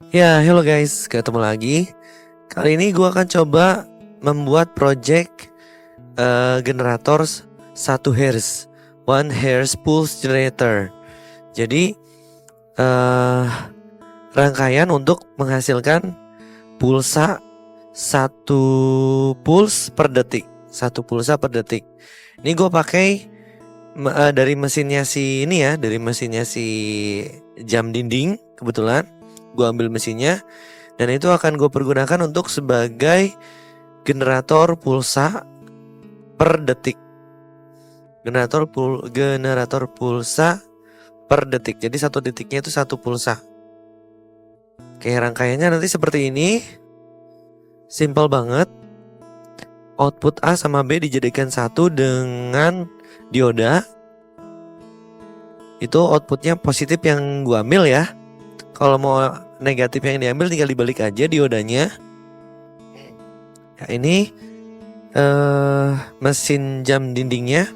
Ya, hello guys, ketemu lagi. Kali ini gue akan coba membuat project generator 1 Hz, 1 Hz pulse generator. Jadi rangkaian untuk menghasilkan pulsa 1 pulse per detik, 1 pulsa per detik. Ini gue pakai dari mesinnya si ini ya, dari mesinnya si jam dinding. Kebetulan gue ambil mesinnya. Dan itu akan gue pergunakan untuk sebagai generator pulsa per detik. Generator pulsa per detik. Jadi 1 detiknya itu 1 pulsa. Oke, rangkaiannya nanti seperti ini. Simple banget. Output A sama B dijadikan satu dengan dioda. Itu outputnya positif yang gue ambil ya. Kalau mau negatif yang diambil tinggal dibalik aja diodanya. Ya, ini mesin jam dindingnya.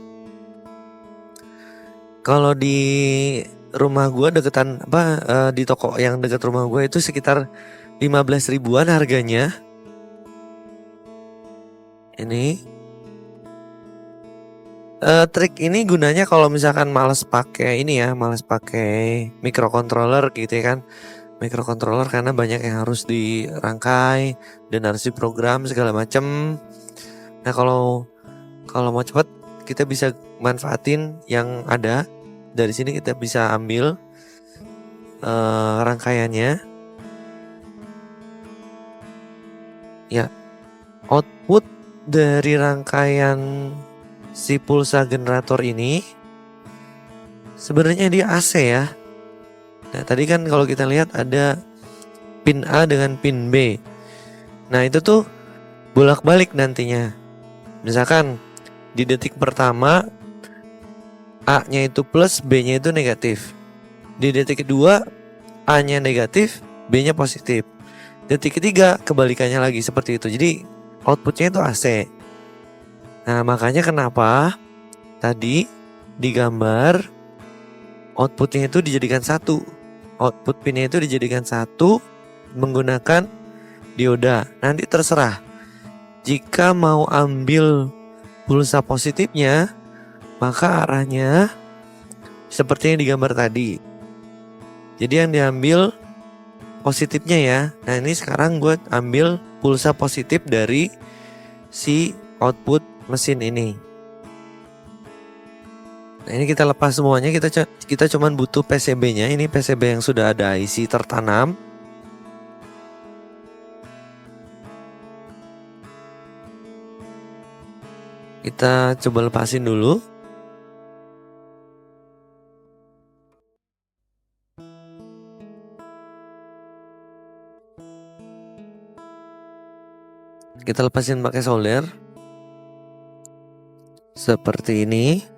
Kalau di rumah gue deketan di toko yang dekat rumah gue itu sekitar 15 ribuan harganya. Ini trik ini gunanya kalau misalkan males pakai ini ya, males pakai microcontroller gitu ya kan. Microcontroller karena banyak yang harus dirangkai dan harus diprogram segala macam. Nah, kalau mau cepat kita bisa manfaatin yang ada. Dari sini kita bisa ambil rangkaiannya. Ya, output dari rangkaian si pulsa generator ini sebenarnya dia AC ya. Nah, tadi kan kalau kita lihat ada pin A dengan pin B. Nah, itu tuh bolak-balik nantinya. Misalkan di detik pertama A-nya itu plus, B-nya itu negatif. Di detik kedua A-nya negatif, B-nya positif. Detik ketiga kebalikannya lagi seperti itu. Jadi outputnya itu AC. Nah, makanya kenapa tadi di gambar outputnya itu dijadikan satu. Output pinnya itu dijadikan satu menggunakan dioda. Nanti terserah. Jika mau ambil pulsa positifnya, maka arahnya seperti yang digambar tadi. Jadi yang diambil positifnya ya. Nah, ini sekarang gue ambil pulsa positif dari si output mesin ini. Nah, ini kita lepas semuanya. Kita cuman butuh PCB-nya. Ini PCB yang sudah ada IC tertanam. Kita coba lepasin dulu. Kita lepasin pakai solder. Seperti ini.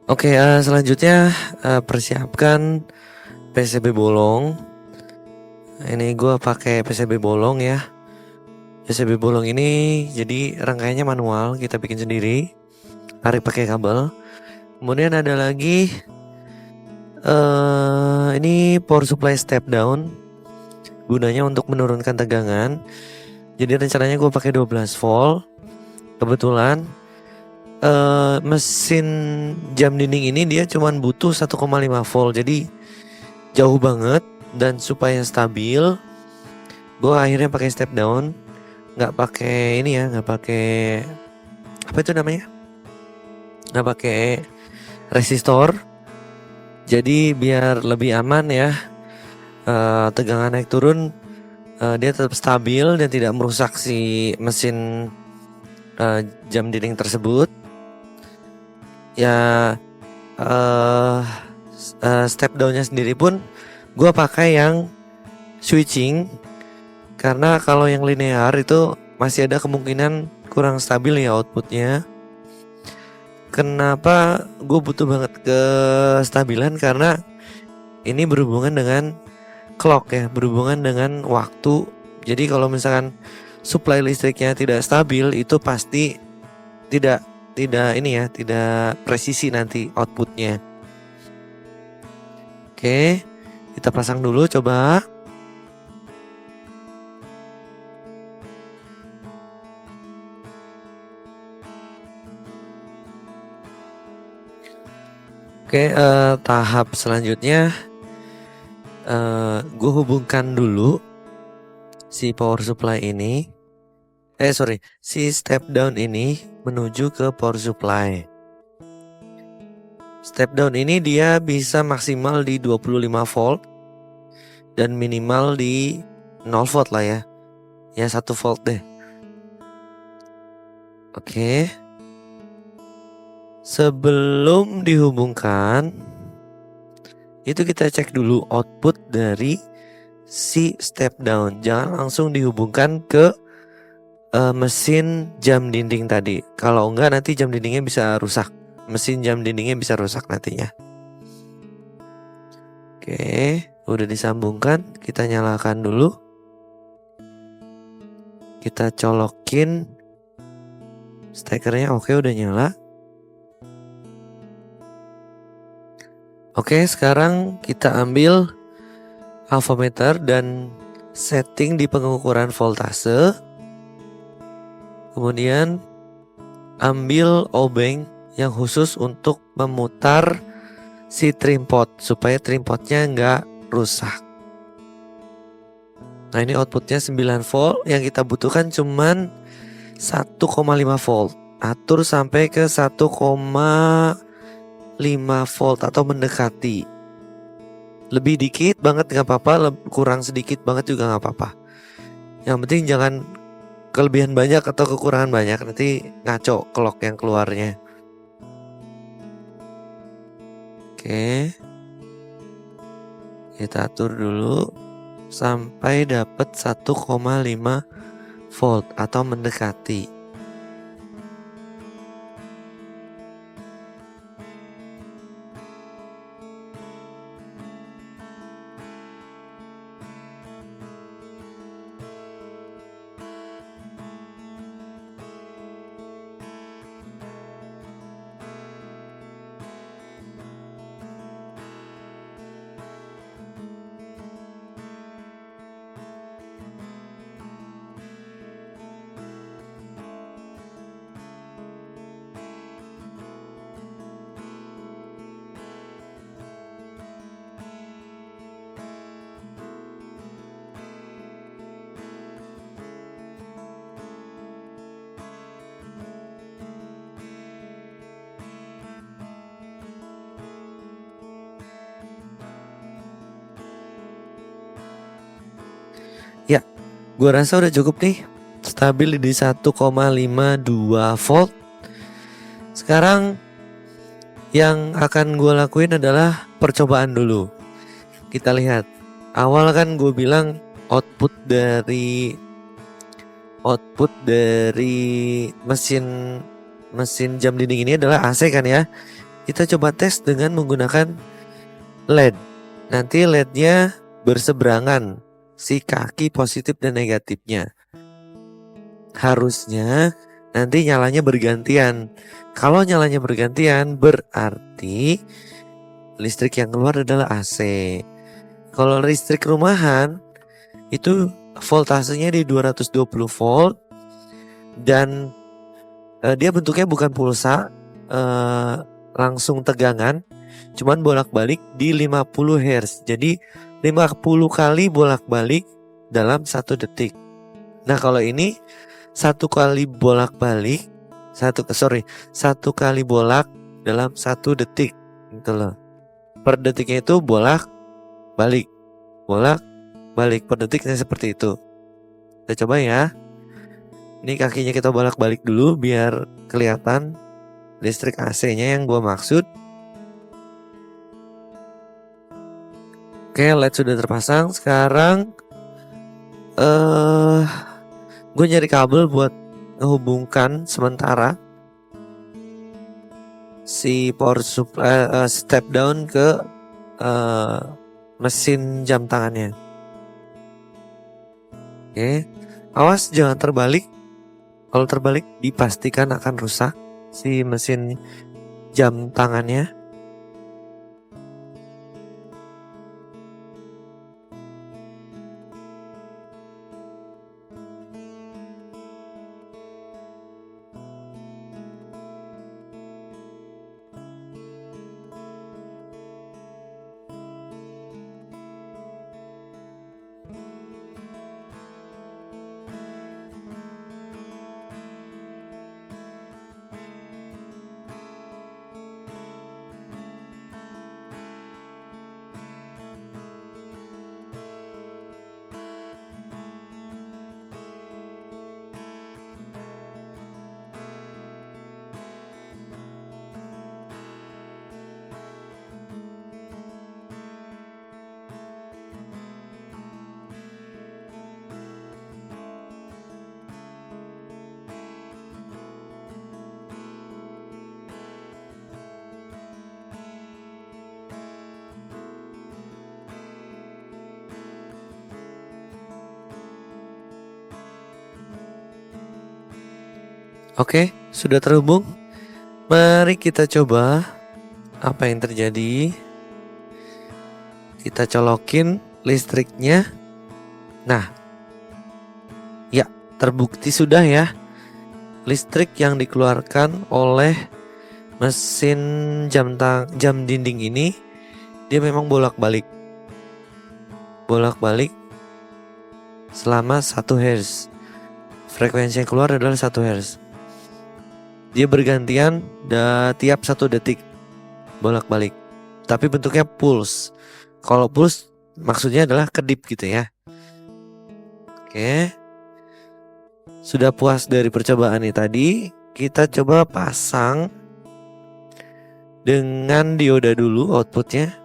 Oke, selanjutnya persiapkan PCB bolong. Ini gue pakai PCB bolong ya. PCB bolong ini jadi rangkaiannya manual, kita bikin sendiri. Tarik pakai kabel. Kemudian ada lagi ini power supply step down. Gunanya untuk menurunkan tegangan. Jadi rencananya gue pakai 12 volt. Kebetulan mesin jam dinding ini dia cuman butuh 1,5 volt, jadi jauh banget. Dan supaya stabil, gue akhirnya pakai step down, nggak pakai ini ya, nggak pakai apa itu namanya, nggak pakai resistor. Jadi biar lebih aman ya, tegangan naik turun dia tetap stabil dan tidak merusak si mesin jam dinding tersebut. Ya step downnya sendiri pun gue pakai yang switching, karena kalau yang linear itu masih ada kemungkinan kurang stabil ya outputnya. Kenapa gue butuh banget kestabilan? Karena ini berhubungan dengan clock ya, berhubungan dengan waktu. Jadi kalau misalkan supply listriknya tidak stabil, itu pasti tidak ini ya, tidak presisi nanti outputnya. Oke, kita pasang dulu coba. Oke, tahap selanjutnya gue hubungkan dulu si power supply ini, si step down ini menuju ke power supply. Step down ini dia bisa maksimal di 25 volt dan minimal di 0 volt lah ya. Ya 1 volt deh. Oke. Sebelum dihubungkan, itu kita cek dulu output dari si step down. Jangan langsung dihubungkan ke mesin jam dinding tadi. Kalau enggak nanti jam dindingnya bisa rusak. Mesin jam dindingnya bisa rusak nantinya. Oke, udah disambungkan. Kita nyalakan dulu. Kita colokin stekernya. Oke, udah nyala. Oke, sekarang kita ambil alphameter dan setting di pengukuran voltase. Kemudian ambil obeng yang khusus untuk memutar si trim pot supaya trim potnya nggak rusak. Nah, ini outputnya 9 volt. Yang kita butuhkan cuman 1,5 volt. Atur sampai ke 1,5 volt atau mendekati. Lebih dikit banget gak apa-apa, kurang sedikit banget juga gak apa-apa. Yang penting jangan kelebihan banyak atau kekurangan banyak, nanti ngaco clock yang keluarnya. Oke, kita atur dulu sampai dapat 1,5 volt atau mendekati. Ya, gue rasa udah cukup nih. Stabil di 1,52 volt. Sekarang yang akan gue lakuin adalah percobaan dulu. Kita lihat. Awal kan gue bilang output dari mesin jam dinding ini adalah AC kan ya. Kita coba tes dengan menggunakan LED. Nanti LED-nya berseberangan, si kaki positif dan negatifnya. Harusnya nanti nyalanya bergantian. Kalau nyalanya bergantian berarti listrik yang keluar adalah AC. Kalau listrik rumahan itu voltasenya di 220 volt dan Dia bentuknya bukan pulsa langsung tegangan, cuman bolak-balik di 50 Hz. Jadi 50 kali bolak-balik dalam 1 detik. Nah kalau ini satu kali bolak-balik, satu kali bolak dalam 1 detik gitu loh. Per detiknya itu bolak-balik per detiknya seperti itu. Kita coba ya. Ini kakinya kita bolak-balik dulu biar kelihatan listrik AC-nya yang gua maksud. Oke, LED sudah terpasang. Sekarang gue nyari kabel buat menghubungkan sementara si power supply step down ke mesin jam tangannya. Oke, awas jangan terbalik. Kalau terbalik dipastikan akan rusak si mesin jam tangannya. Oke, sudah terhubung. Mari kita coba apa yang terjadi. Kita colokin listriknya. Nah, ya terbukti sudah ya. Listrik yang dikeluarkan oleh mesin jam dinding ini dia memang bolak-balik selama 1 Hz. Frekuensi yang keluar adalah 1 Hz. Dia bergantian tiap 1 detik bolak-balik. Tapi bentuknya pulse. Kalau pulse maksudnya adalah kedip gitu ya. Oke. Sudah puas dari percobaan ini tadi, kita coba pasang dengan dioda dulu outputnya.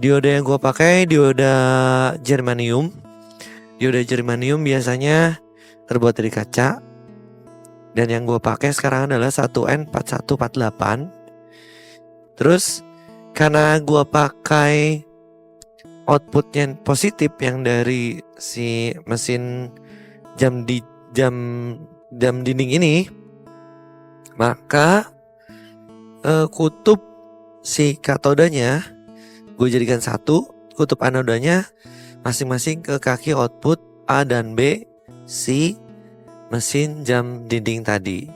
Dioda yang gue pakai dioda germanium. Dioda germanium biasanya terbuat dari kaca. Dan yang gue pakai sekarang adalah 1N4148. Terus karena gue pakai outputnya positif yang dari si mesin jam dinding ini, maka kutub si katodanya gue jadikan 1, kutub anodanya masing-masing ke kaki output A dan B si mesin jam dinding tadi.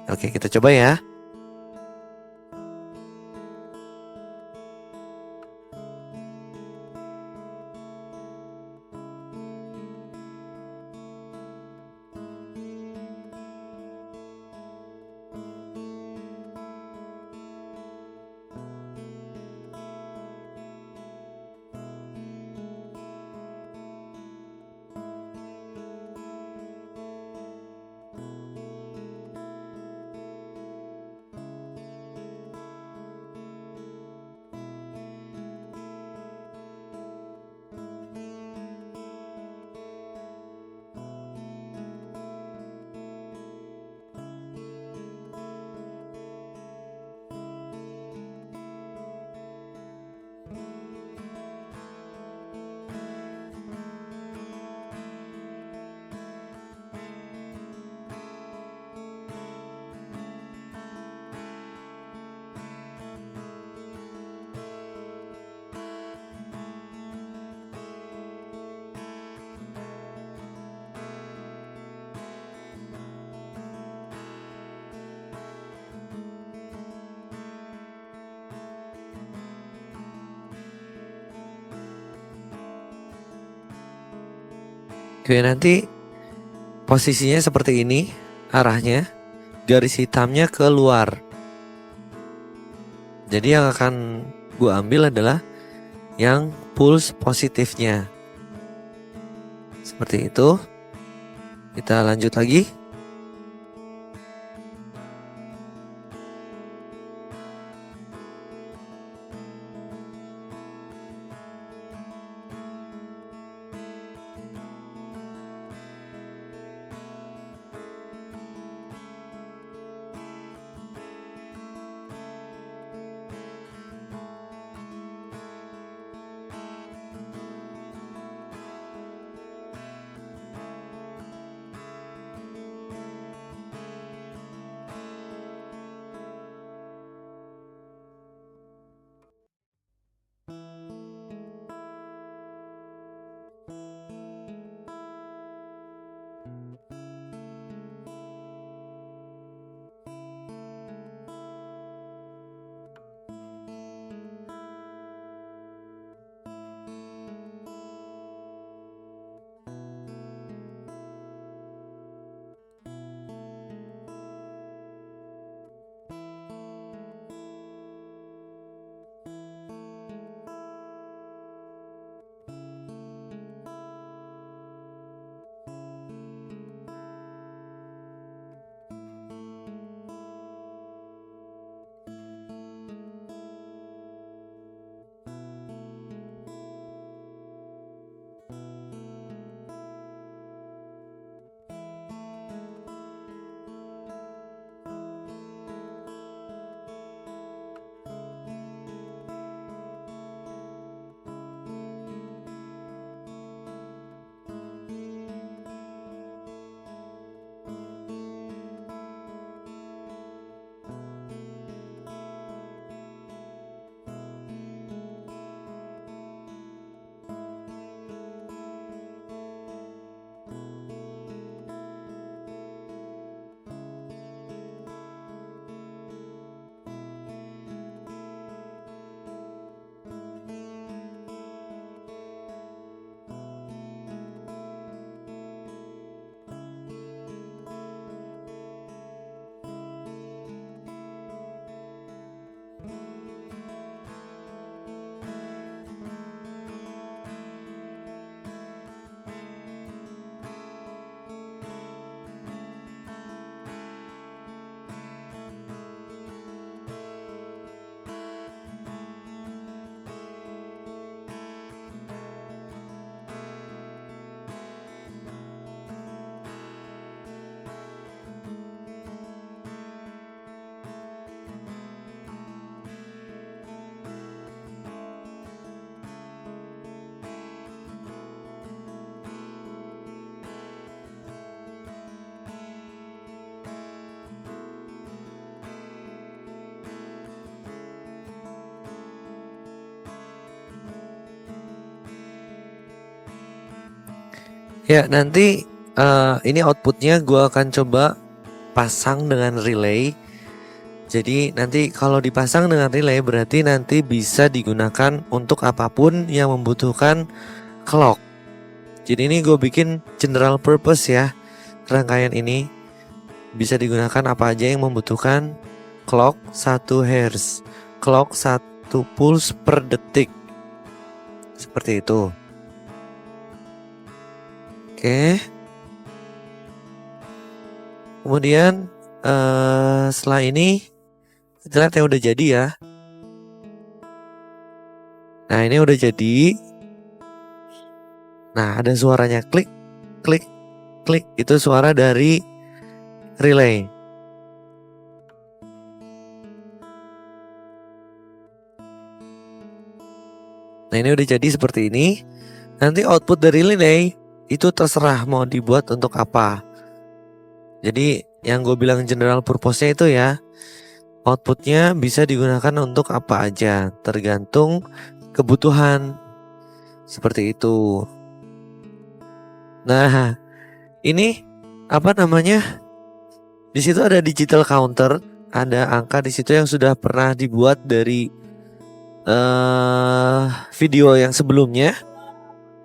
Oke, kita coba ya. Oke, nanti posisinya seperti ini, arahnya garis hitamnya keluar. Jadi yang akan gue ambil adalah yang pulse positifnya. Seperti itu. Kita lanjut lagi. Ya, nanti ini outputnya gue akan coba pasang dengan relay. Jadi nanti kalau dipasang dengan relay berarti nanti bisa digunakan untuk apapun yang membutuhkan clock. Jadi ini gue bikin general purpose ya. Rangkaian ini bisa digunakan apa aja yang membutuhkan clock 1 Hz, clock 1 pulse per detik. Seperti itu. Oke. Kemudian setelah ini kita lihat yang udah jadi ya. Nah, ini udah jadi. Nah, ada suaranya klik, klik, klik. Itu suara dari relay. Nah, ini udah jadi seperti ini. Nanti output dari relay itu terserah mau dibuat untuk apa. Jadi yang gue bilang general purpose-nya itu ya, outputnya bisa digunakan untuk apa aja, tergantung kebutuhan. Seperti itu. Nah, ini apa namanya? Di situ ada digital counter, ada angka di situ yang sudah pernah dibuat dari video yang sebelumnya.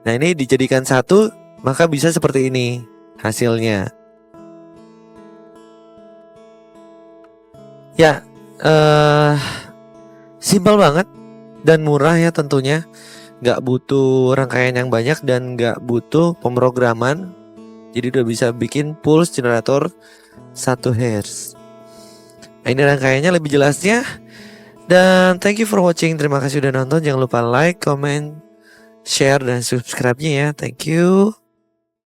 Nah, ini dijadikan satu, maka bisa seperti ini hasilnya. Ya, simpel banget dan murah ya tentunya. Nggak butuh rangkaian yang banyak dan nggak butuh pemrograman. Jadi udah bisa bikin pulse generator 1 Hz. Nah, ini rangkaiannya lebih jelasnya. Dan thank you for watching. Terima kasih udah nonton. Jangan lupa like, comment, share, dan subscribe-nya ya. Thank you.